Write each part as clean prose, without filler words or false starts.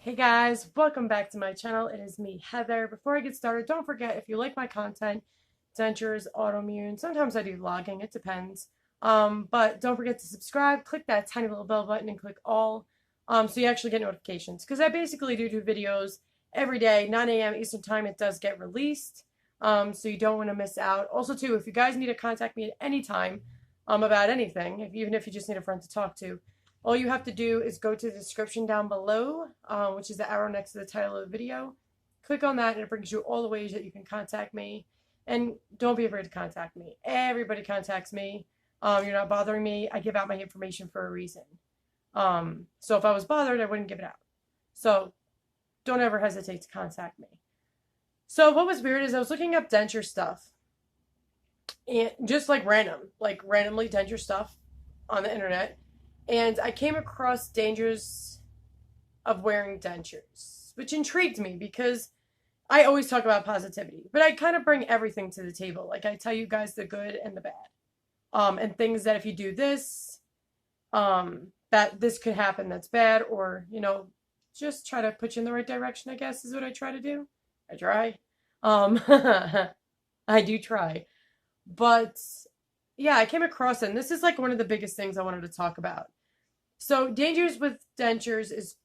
Hey guys, welcome back to my channel. It is me, Heather. Before I get started, don't forget if you like my content, dentures, autoimmune, sometimes I do vlogging, it depends. But don't forget to subscribe, click that tiny little bell button and click all so you actually get notifications. Because I basically do videos every day, 9 a.m. Eastern time, it does get released. So you don't want to miss out. Also too, if you guys need to contact me at any time about anything, even if you just need a friend to talk to, all you have to do is go to the description down below, which is the arrow next to the title of the video. Click on that and it brings you all the ways that you can contact me. And don't be afraid to contact me. Everybody contacts me. You're not bothering me. I give out my information for a reason. So if I was bothered, I wouldn't give it out. So don't ever hesitate to contact me. So what was weird is I was looking up denture stuff. And just like randomly denture stuff on the internet. And I came across dangers of wearing dentures, which intrigued me because I always talk about positivity, but I kind of bring everything to the table. Like I tell you guys the good and the bad, and things that if you do this, that this could happen that's bad, or just try to put you in the right direction. I guess is what I try to do. I try. I do try, but yeah, I came across it, and this is like one of the biggest things I wanted to talk about. So dangers with dentures is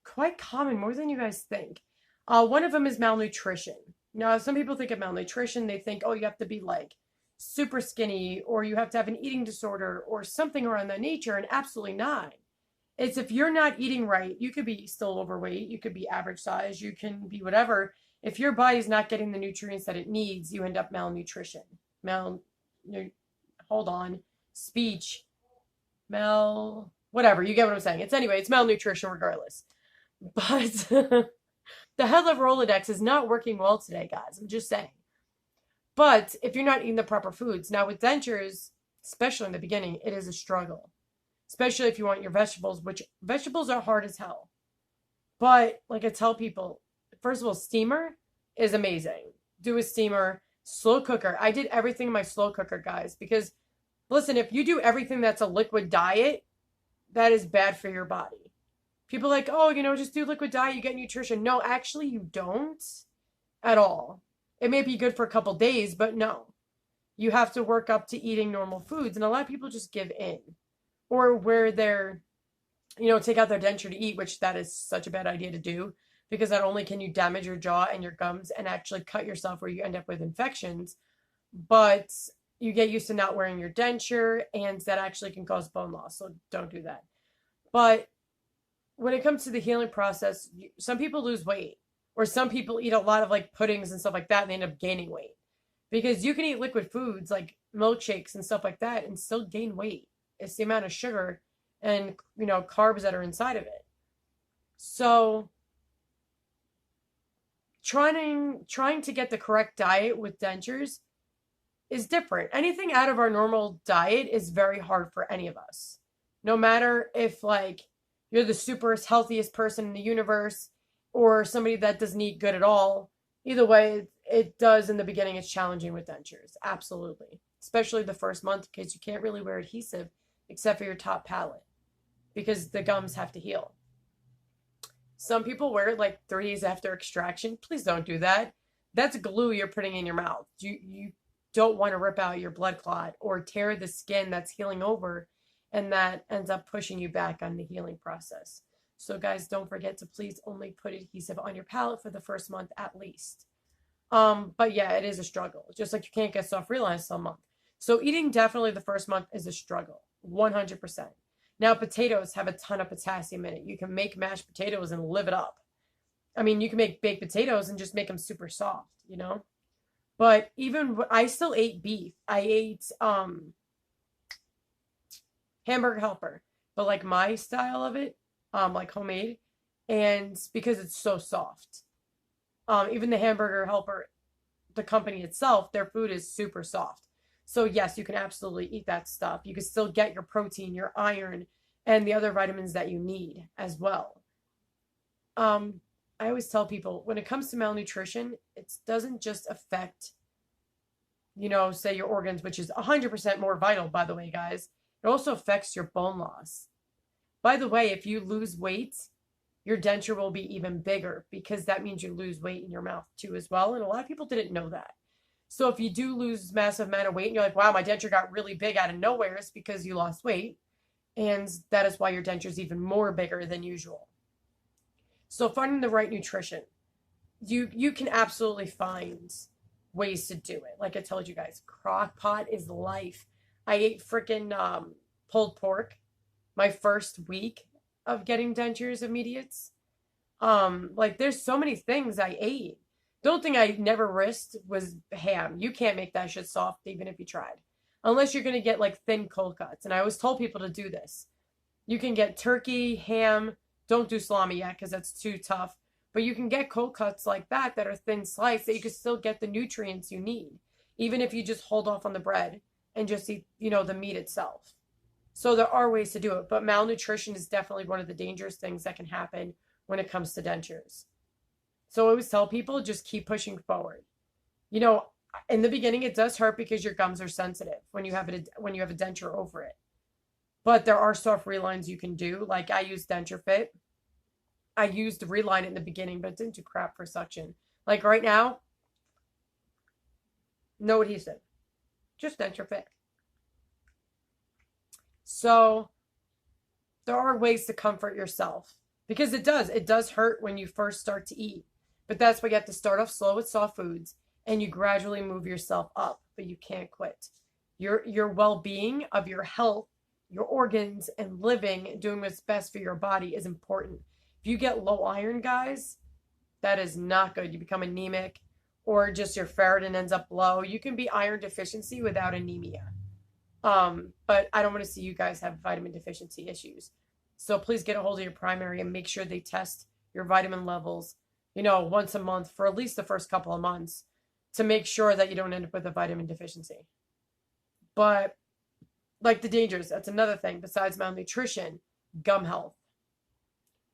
quite common, more than you guys think. One of them is malnutrition. Now, some people think of malnutrition, they think, oh, you have to be like super skinny, or you have to have an eating disorder, or something around that nature, and absolutely not. It's if you're not eating right, you could be still overweight, you could be average size, you can be whatever. If your body's not getting the nutrients that it needs, you end up malnutrition. Hold on, speech, whatever, you get what I'm saying. It's malnutrition regardless. But the head level Rolodex is not working well today, guys. I'm just saying. But if you're not eating the proper foods, now with dentures, especially in the beginning, it is a struggle. Especially if you want your vegetables, which vegetables are hard as hell. But like I tell people, first of all, steamer is amazing. Do a steamer, slow cooker. I did everything in my slow cooker, guys, because listen, if you do everything that's a liquid diet, that is bad for your body. People are like, oh, just do liquid diet, you get nutrition. No, actually, you don't at all. It may be good for a couple days, but no. You have to work up to eating normal foods. And a lot of people just give in. Or where they're, take out their denture to eat, which that is such a bad idea to do. Because not only can you damage your jaw and your gums and actually cut yourself where you end up with infections, but you get used to not wearing your denture, and that actually can cause bone loss. So don't do that. But when it comes to the healing process, some people lose weight, or some people eat a lot of like puddings and stuff like that, and they end up gaining weight. Because you can eat liquid foods like milkshakes and stuff like that and still gain weight. It's the amount of sugar and carbs that are inside of it. So trying to get the correct diet with dentures is different. Anything out of our normal diet is very hard for any of us. No matter if like you're the super healthiest person in the universe or somebody that doesn't eat good at all. Either way, it does in the beginning, it's challenging with dentures. Absolutely. Especially the first month, because you can't really wear adhesive except for your top palate because the gums have to heal. Some people wear it like 3 days after extraction. Please don't do that. That's glue you're putting in your mouth. You don't want to rip out your blood clot or tear the skin that's healing over, and that ends up pushing you back on the healing process. So guys, don't forget to please only put adhesive on your palate for the first month at least. But yeah, it is a struggle. Just like you can't get self-realized a month. So eating definitely the first month is a struggle, 100%. Now potatoes have a ton of potassium in it. You can make mashed potatoes and live it up. I mean, you can make baked potatoes and just make them super soft, But even I still ate beef. I ate hamburger helper, but like my style of it, like homemade, and because it's so soft. Even the hamburger helper, the company itself, their food is super soft. So yes, you can absolutely eat that stuff. You can still get your protein, your iron, and the other vitamins that you need as well. I always tell people when it comes to malnutrition, it doesn't just affect, say your organs, which is 100% more vital, by the way, guys. It also affects your bone loss. By the way, if you lose weight, your denture will be even bigger, because that means you lose weight in your mouth too as well. And a lot of people didn't know that. So if you do lose massive amount of weight and you're like, wow, my denture got really big out of nowhere, it's because you lost weight. And that is why your denture is even more bigger than usual. So finding the right nutrition, you can absolutely find ways to do it. Like I told you guys, crock pot is life. I ate freaking pulled pork my first week of getting dentures immediates. Like there's so many things I ate. The only thing I never risked was ham. You can't make that shit soft even if you tried. Unless you're gonna get like thin cold cuts. And I always told people to do this. You can get turkey, ham. Don't do salami yet because that's too tough. But you can get cold cuts like that are thin sliced, that you can still get the nutrients you need, even if you just hold off on the bread and just eat, the meat itself. So there are ways to do it, but malnutrition is definitely one of the dangerous things that can happen when it comes to dentures. So I always tell people, just keep pushing forward. In the beginning, it does hurt because your gums are sensitive when you have a denture over it. But there are soft relines you can do. Like I use Denture Fit. I used Reline in the beginning, but it didn't do crap for suction. Like right now, no adhesive, just Denture Fit. So there are ways to comfort yourself, because it does hurt when you first start to eat. But that's why you have to start off slow with soft foods and you gradually move yourself up, but you can't quit. Your well-being of your health, your organs, and living, doing what's best for your body is important. If you get low iron, guys, that is not good. You become anemic, or just your ferritin ends up low. You can be iron deficiency without anemia. But I don't want to see you guys have vitamin deficiency issues. So please get a hold of your primary and make sure they test your vitamin levels, once a month for at least the first couple of months, to make sure that you don't end up with a vitamin deficiency. But like the dangers, that's another thing besides malnutrition, gum health.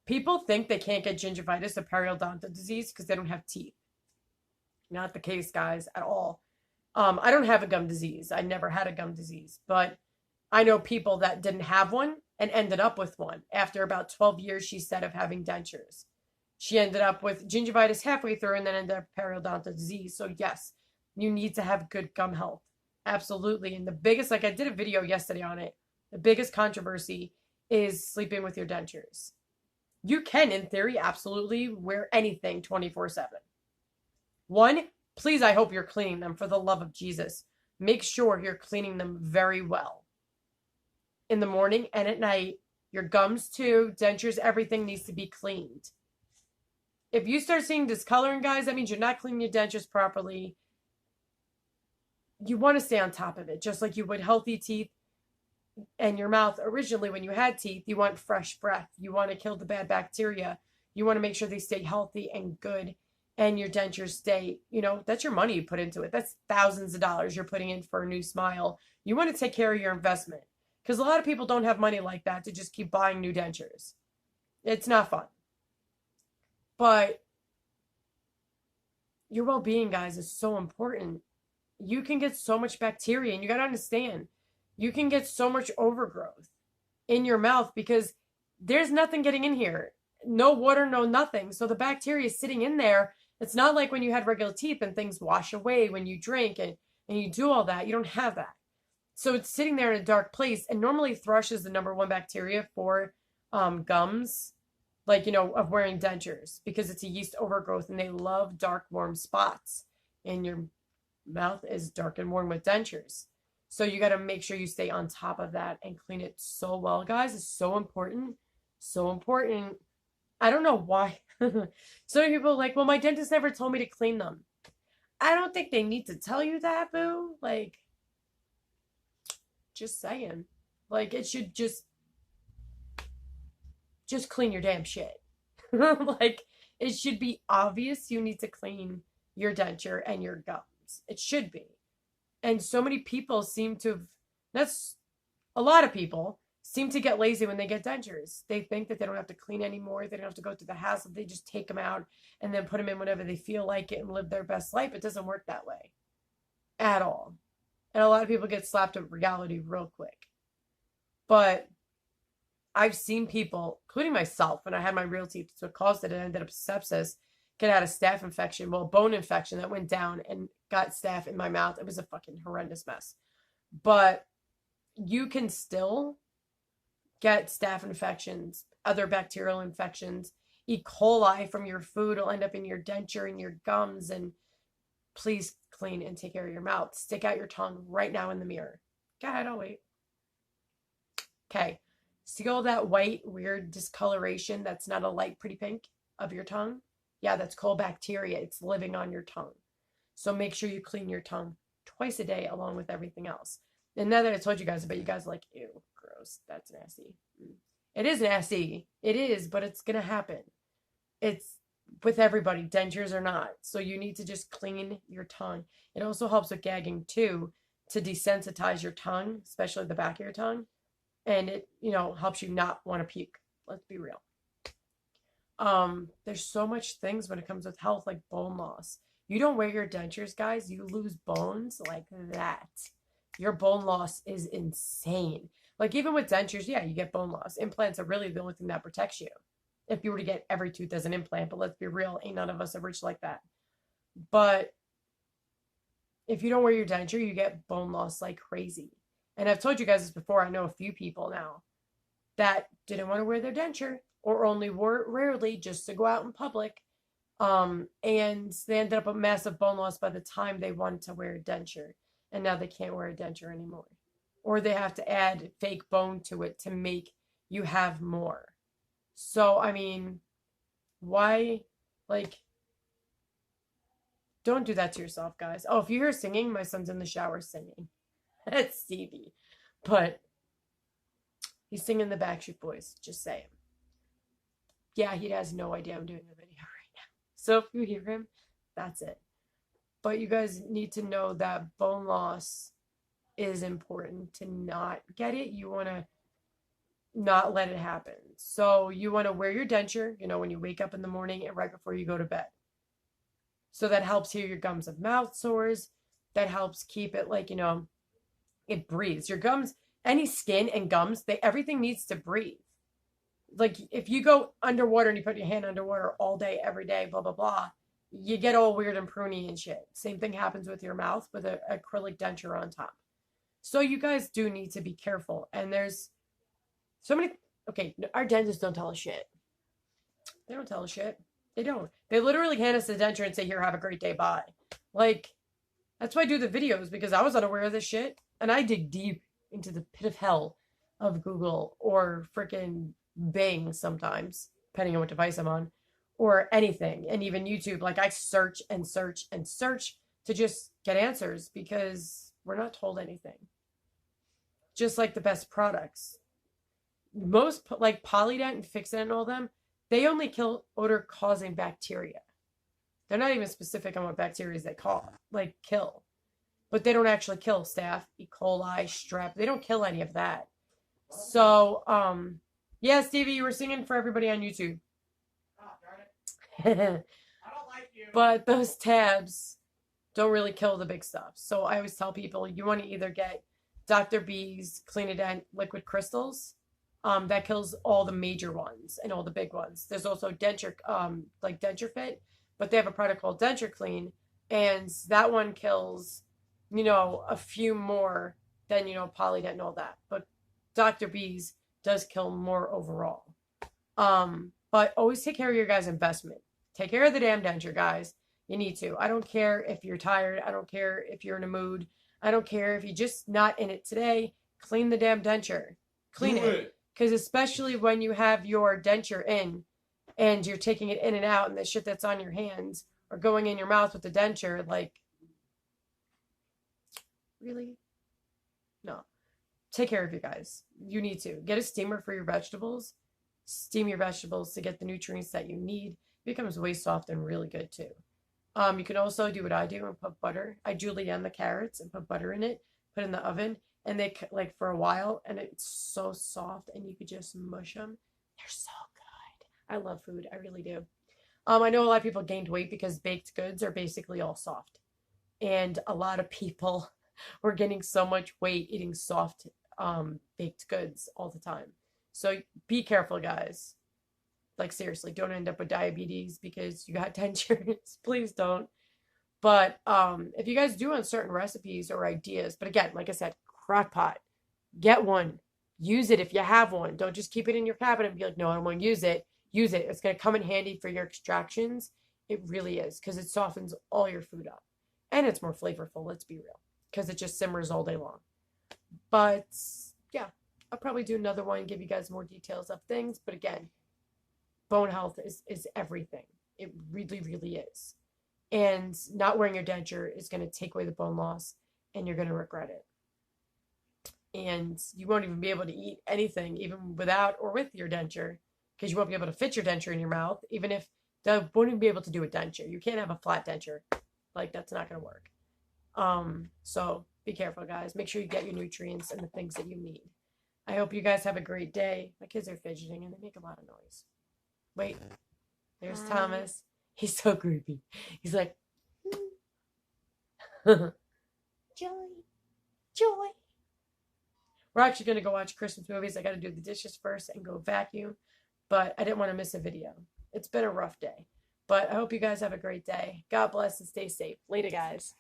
People think they can't get gingivitis or periodontal disease because they don't have teeth. Not the case, guys, at all. I don't have a gum disease. I never had a gum disease, but I know people that didn't have one and ended up with one after about 12 years, she said, of having dentures. She ended up with gingivitis halfway through and then ended up with periodontal disease. So yes, you need to have good gum health. Absolutely. And the biggest, like I did a video yesterday on it, the biggest controversy is sleeping with your dentures. You can, in theory, absolutely wear anything 24/7. One, please, I hope you're cleaning them, for the love of Jesus. Make sure you're cleaning them very well. In the morning and at night, your gums too, dentures, everything needs to be cleaned. If you start seeing discoloring, guys, that means you're not cleaning your dentures properly. You want to stay on top of it, just like you would healthy teeth. And your mouth, originally when you had teeth, you want fresh breath. You want to kill the bad bacteria. You want to make sure they stay healthy and good, and your dentures stay, that's your money you put into it. That's thousands of dollars you're putting in for a new smile. You want to take care of your investment, because a lot of people don't have money like that to just keep buying new dentures. It's not fun. But your well-being, guys, is so important. You can get so much bacteria, and you got to understand, you can get so much overgrowth in your mouth because there's nothing getting in here. No water, no nothing. So the bacteria is sitting in there. It's not like when you had regular teeth and things wash away when you drink and you do all that. You don't have that. So it's sitting there in a dark place. And normally thrush is the number one bacteria for gums, of wearing dentures, because it's a yeast overgrowth and they love dark, warm spots. And your mouth is dark and warm with dentures. So you got to make sure you stay on top of that and clean it so well, guys. It's so important. So important. I don't know why. So many people are like, well, my dentist never told me to clean them. I don't think they need to tell you that, boo. Just saying. It should just clean your damn shit. It should be obvious you need to clean your denture and your gums. It should be. And so many people seem to a lot of people seem to get lazy when they get dentures. They think that they don't have to clean anymore. They don't have to go through the hassle. They just take them out and then put them in whenever they feel like it and live their best life. It doesn't work that way at all. And a lot of people get slapped with reality real quick. But I've seen people, including myself, when I had my real teeth, so it caused it, and ended up sepsis, get out a staph infection, well, bone infection that went down and got staph in my mouth. It was a fucking horrendous mess. But you can still get staph infections, other bacterial infections. E. coli from your food will end up in your denture and your gums. And please clean and take care of your mouth. Stick out your tongue right now in the mirror. Go ahead, I'll wait. Okay. See all that white, weird discoloration that's not a light, pretty pink of your tongue? Yeah, that's called bacteria. It's living on your tongue. So make sure you clean your tongue twice a day along with everything else. And now that I told you guys about, you guys are like, ew, gross. That's nasty. It is nasty. It is, but it's going to happen. It's with everybody, dentures or not. So you need to just clean your tongue. It also helps with gagging too, to desensitize your tongue, especially the back of your tongue. And it, helps you not want to puke. Let's be real. There's so much things when it comes with health, like bone loss. You don't wear your dentures, guys, you lose bones like that. Your bone loss is insane. Like even with dentures, yeah, you get bone loss. Implants are really the only thing that protects you. If you were to get every tooth as an implant, but let's be real, ain't none of us are rich like that. But if you don't wear your denture, you get bone loss like crazy. And I've told you guys this before, I know a few people now that didn't want to wear their denture or only wore it rarely just to go out in public. And they ended up with massive bone loss by the time they wanted to wear a denture. And now they can't wear a denture anymore. Or they have to add fake bone to it to make you have more. So, I mean, why, don't do that to yourself, guys. Oh, if you hear singing, my son's in the shower singing. That's Stevie. But he's singing the Backstreet Boys. Just saying. Yeah, he has no idea I'm doing the video right now. So if you hear him, that's it. But you guys need to know that bone loss is important to not get it. You want to not let it happen. So you want to wear your denture, when you wake up in the morning and right before you go to bed. So that helps heal your gums of mouth sores. That helps keep it it breathes. Your gums, any skin and gums, everything needs to breathe. Like if you go underwater and you put your hand underwater all day, every day, blah, blah, blah, you get all weird and pruny and shit. Same thing happens with your mouth with an acrylic denture on top. So you guys do need to be careful. And there's so many, our dentists don't tell us shit. They don't tell us shit. They don't. They literally hand us a denture and say, here, have a great day, bye. That's why I do the videos, because I was unaware of this shit. And I dig deep into the pit of hell of Google or freaking Bing sometimes, depending on what device I'm on, or anything. And even YouTube. I search and search and search to just get answers, because we're not told anything. Just like the best products. Most, Polydent and Fixit and all them, they only kill odor-causing bacteria. They're not even specific on what bacteria they kill. But they don't actually kill staph, E. coli, strep. They don't kill any of that. So, yeah, Stevie, you were singing for everybody on YouTube. Oh, darn it. I don't like you. But those tabs don't really kill the big stuff. So I always tell people, you want to either get Dr. B's Clean-A-Dent liquid crystals. That kills all the major ones and all the big ones. There's also Denture, Denture Fit, but they have a product called Denture Clean, and that one kills, a few more than, Polydent and all that. But Dr. B's does kill more overall. But always take care of your guys' investment. Take care of the damn denture, guys. You need to. I don't care if you're tired. I don't care if you're in a mood. I don't care if you're just not in it today. Clean the damn denture. Clean it. Because especially when you have your denture in and you're taking it in and out, and the shit that's on your hands or going in your mouth with the denture, really? No. Take care of you guys. You need to. Get a steamer for your vegetables. Steam your vegetables to get the nutrients that you need. It becomes way soft and really good too. You can also do what I do and put butter. I julienne the carrots and put butter in it, put it in the oven, and they for a while, and it's so soft, and you could just mush them. They're so good. I love food. I really do. I know a lot of people gained weight because baked goods are basically all soft, and a lot of people were getting so much weight eating soft baked goods all the time. So be careful, guys. Like, seriously, don't end up with diabetes because you got dentures. Please don't. But if you guys do on certain recipes or ideas, but again, like I said, crock pot, get one. Use it if you have one. Don't just keep it in your cabinet and be like, no, I don't want to use it. Use it. It's going to come in handy for your extractions. It really is, because it softens all your food up. And it's more flavorful, let's be real, because it just simmers all day long. But yeah, I'll probably do another one and give you guys more details of things. But again, bone health is everything. It really, really is. And not wearing your denture is going to take away the bone loss, and you're going to regret it. And you won't even be able to eat anything, even without or with your denture, because you won't be able to fit your denture in your mouth, even if they won't even be able to do a denture. You can't have a flat denture. Like, that's not going to work. So be careful, guys. Make sure you get your nutrients and the things that you need. I hope you guys have a great day. My kids are fidgeting and they make a lot of noise. Wait, there's Thomas. He's so creepy. He's like, joy, joy. We're actually going to go watch Christmas movies. I got to do the dishes first and go vacuum, but I didn't want to miss a video. It's been a rough day, but I hope you guys have a great day. God bless and stay safe. Later, guys.